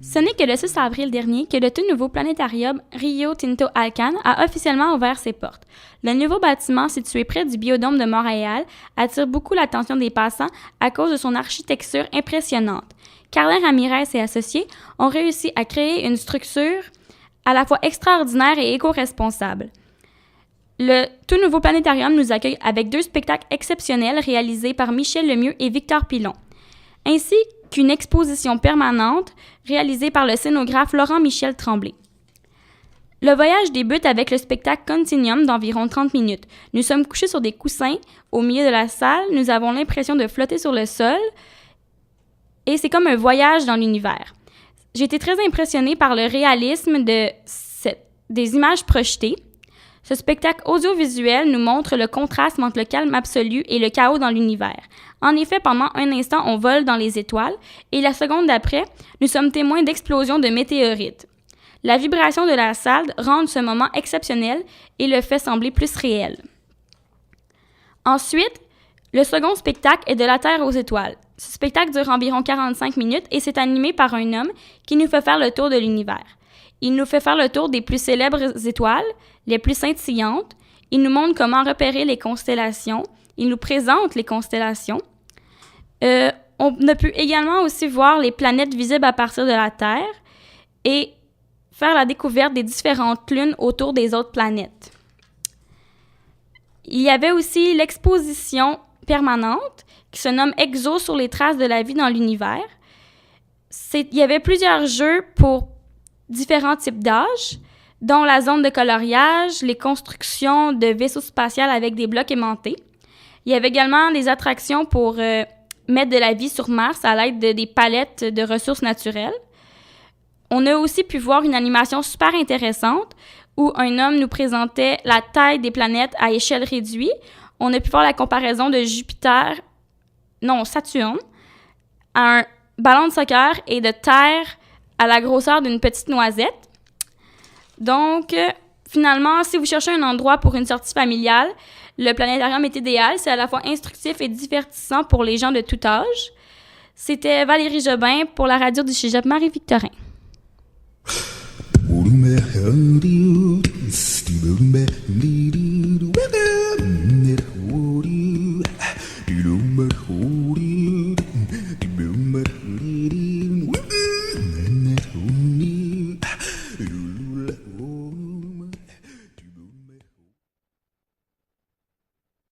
Ce n'est que le 6 avril dernier que le tout nouveau planétarium Rio Tinto Alcan a officiellement ouvert ses portes. Le nouveau bâtiment situé près du Biodôme de Montréal attire beaucoup l'attention des passants à cause de son architecture impressionnante. Carla Ramirez et associés ont réussi à créer une structure à la fois extraordinaire et éco-responsable. Le tout nouveau planétarium nous accueille avec 2 spectacles exceptionnels réalisés par Michel Lemieux et Victor Pilon, ainsi qu'une exposition permanente réalisée par le scénographe Laurent-Michel Tremblay. Le voyage débute avec le spectacle Continuum d'environ 30 minutes. Nous sommes couchés sur des coussins au milieu de la salle, nous avons l'impression de flotter sur le sol et c'est comme un voyage dans l'univers. J'ai été très impressionnée par le réalisme des images projetées. Ce spectacle audiovisuel nous montre le contraste entre le calme absolu et le chaos dans l'univers. En effet, pendant un instant, on vole dans les étoiles et la seconde d'après, nous sommes témoins d'explosions de météorites. La vibration de la salle rend ce moment exceptionnel et le fait sembler plus réel. Ensuite, le second spectacle est de la Terre aux étoiles. Ce spectacle dure environ 45 minutes et c'est animé par un homme qui nous fait faire le tour de l'univers. Il nous fait faire le tour des plus célèbres étoiles, les plus scintillantes. Il nous montre comment repérer les constellations. Il nous présente les constellations. On a pu également aussi voir les planètes visibles à partir de la Terre et faire la découverte des différentes lunes autour des autres planètes. Il y avait aussi l'exposition permanente qui se nomme Exo sur les traces de la vie dans l'univers. Il y avait plusieurs jeux pour différents types d'âges, dont la zone de coloriage, les constructions de vaisseaux spatiaux avec des blocs aimantés. Il y avait également des attractions pour mettre de la vie sur Mars à l'aide des palettes de ressources naturelles. On a aussi pu voir une animation super intéressante où un homme nous présentait la taille des planètes à échelle réduite. On a pu voir la comparaison de Saturne, à un ballon de soccer et de Terre à la grosseur d'une petite noisette. Donc, finalement, si vous cherchez un endroit pour une sortie familiale, le planétarium est idéal. C'est à la fois instructif et divertissant pour les gens de tout âge. C'était Valérie Jobin pour la radio du Cégep Marie-Victorin.